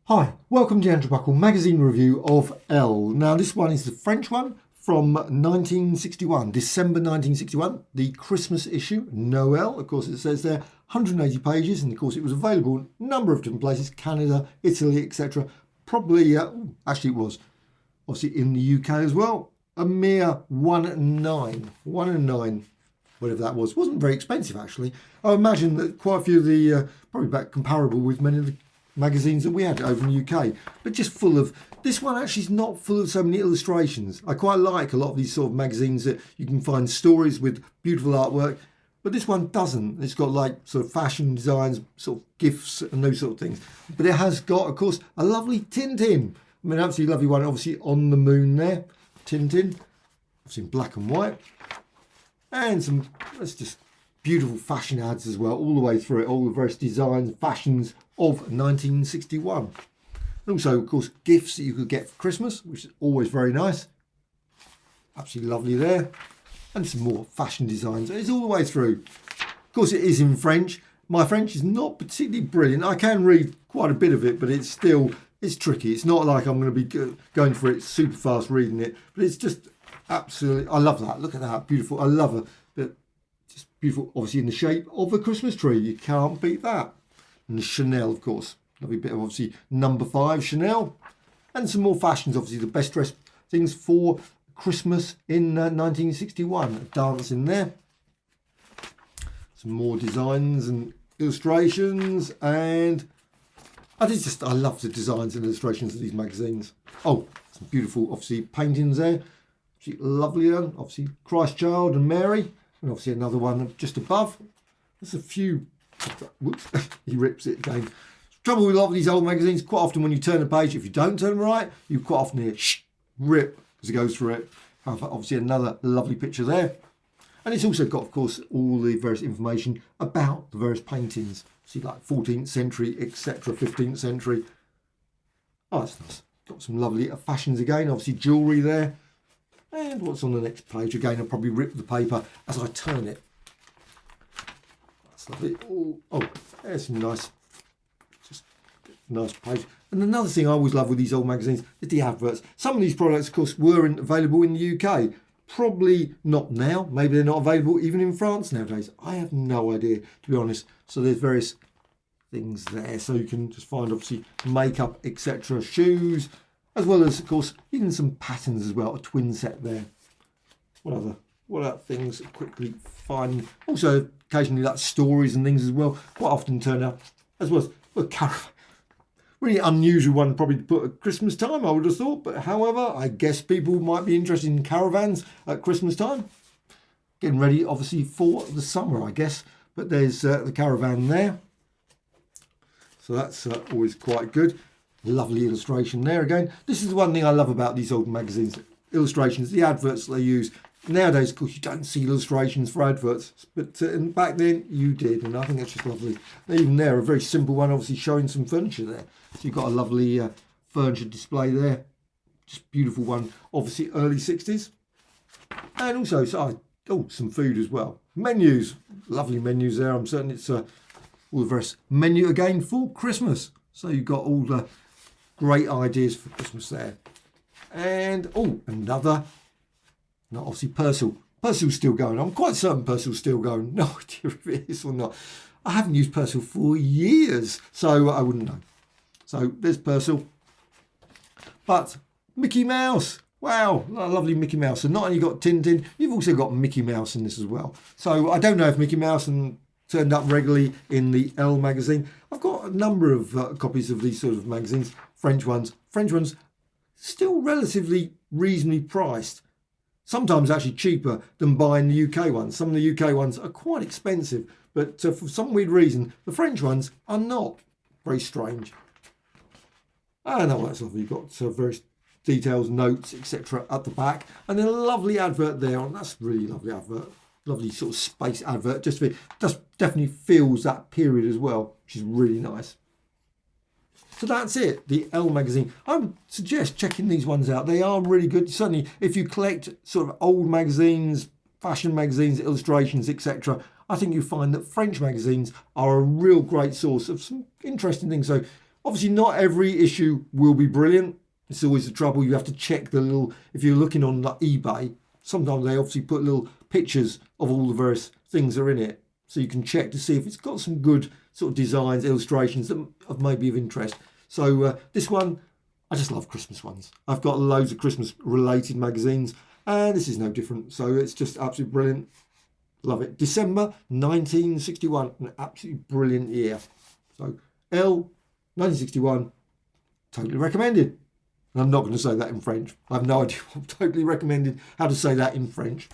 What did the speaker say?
Hi, welcome to the Andrew Buckle magazine review of Elle. Now this one is the French one from 1961, December 1961, the Christmas issue, Noel. Of course it says there, 180 pages, and of course it was available in a number of different places, Canada, Italy, etc. Probably, actually it was, obviously in the UK as well. A mere one and nine, whatever that was. Wasn't very expensive actually. I imagine that quite a few of the, probably about comparable with many of the magazines that we had over in the UK, but just full of, this one actually is not full of so many illustrations. I quite like a lot of these sort of magazines that you can find stories with beautiful artwork, but this one doesn't. It's got like sort of fashion designs, sort of gifts and those sort of things. But it has got, of course, a lovely Tintin. I mean, absolutely lovely one, obviously on the moon there, Tintin, obviously in black and white. And some, that's just beautiful fashion ads as well, all the way through it, all the various designs, fashions of 1961. And also, of course, gifts that you could get for Christmas, which is always very nice. Absolutely lovely there. And some more fashion designs. It's all the way through. Of course, it is in French. My French is not particularly brilliant. I can read quite a bit of it, but it's tricky. It's not like I'm going to be going for it super fast reading it, but it's just absolutely, I love that. Look at that, beautiful. I love it. But just beautiful, obviously in the shape of a Christmas tree. You can't beat that. And the Chanel, of course. Lovely bit of, obviously, number 5 Chanel. And some more fashions, obviously, the best dressed things for Christmas in 1961. A dance in there. Some more designs and illustrations. And I love the designs and illustrations of these magazines. Oh, some beautiful, obviously, paintings there. Lovely one. Obviously, Christ Child and Mary. And obviously another one just above. There's a few. Whoops, he rips it again. Trouble with a lot of these old magazines, quite often when you turn a page, if you don't turn them right, you quite often hear rip as it goes through it. Obviously another lovely picture there. And it's also got, of course, all the various information about the various paintings. See, like 14th century, etc., 15th century. Oh, that's nice. Got some lovely fashions again, obviously jewellery there. And what's on the next page? Again, I'll probably rip the paper as I turn it. That's lovely. Oh, there's some nice page. And another thing I always love with these old magazines is the adverts. Some of these products, of course, weren't available in the UK. Probably not now. Maybe they're not available even in France nowadays. I have no idea, to be honest. So there's various things there. So you can just find, obviously, makeup, etc., shoes, as well as, of course, even some patterns as well. A twin set there. What other things quickly find? Also, occasionally, like stories and things as well. Quite often turn out, as well as caravan. Really unusual one probably to put at Christmas time, I would have thought. But however, I guess people might be interested in caravans at Christmas time. Getting ready, obviously, for the summer, I guess. But there's the caravan there. So that's always quite good. Lovely illustration there again. This is the one thing I love about these old magazines. Illustrations, the adverts they use. Nowadays, of course, you don't see illustrations for adverts, but back then you did, and I think that's just lovely. Even there, a very simple one, obviously showing some furniture there. So you've got a lovely furniture display there, just beautiful one. Obviously, early 60s, and also some food as well. Menus, lovely menus there. I'm certain it's all the various menu again for Christmas. So you've got all the great ideas for Christmas there, and another. Not obviously Persil. Persil's still going. I'm quite certain Persil's still going. No idea if it is or not. I haven't used Persil for years, so I wouldn't know. So there's Persil. But Mickey Mouse. Wow, a lovely Mickey Mouse. So not only got Tintin, you've also got Mickey Mouse in this as well. So I don't know if Mickey Mouse turned up regularly in the Elle magazine. I've got a number of copies of these sort of magazines. French ones. Still relatively reasonably priced. Sometimes actually cheaper than buying the UK ones. Some of the UK ones are quite expensive, but for some weird reason, the French ones are not. Very strange. I know that's lovely. You've got various details, notes, etc. at the back, and then a lovely advert there. And that's a really lovely advert. Lovely sort of space advert. Just definitely feels that period as well, which is really nice. So that's it, the Elle magazine. I would suggest checking these ones out. They are really good. Certainly, if you collect sort of old magazines, fashion magazines, illustrations, etc., I think you find that French magazines are a real great source of some interesting things. So Obviously, not every issue will be brilliant. It's always the trouble. You have to check the little, if you're looking on like eBay, sometimes they obviously put little pictures of all the various things that are in it. So you can check to see if it's got some good sort of designs, illustrations that may be of interest. So this one, I just love Christmas ones. I've got loads of Christmas related magazines and this is no different. So it's just absolutely brilliant. Love it. December 1961, an absolutely brilliant year. So Elle, 1961, totally recommended. And I'm not going to say that in French. I have no idea. I'm totally recommended how to say that in French.